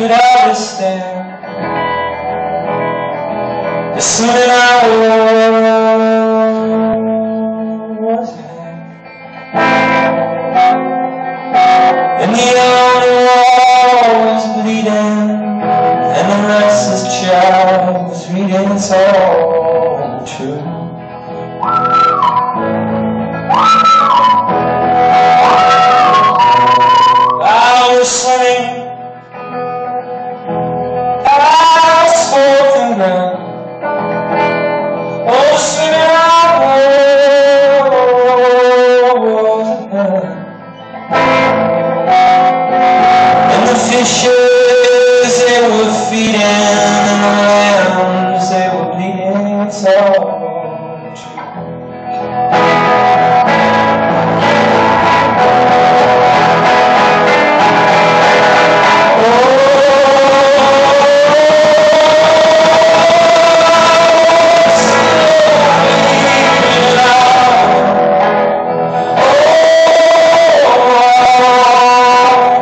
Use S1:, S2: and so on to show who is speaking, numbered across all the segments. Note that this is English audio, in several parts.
S1: could understand the swimming I was in, and the only wall was bleeding, and the restless child was reading. It's all true. I was swimming asphalt and ground. Oh, swimming I was again. And the fishes, they were feeding, and the lambs, they were bleeding. It's all true.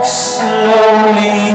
S1: Slowly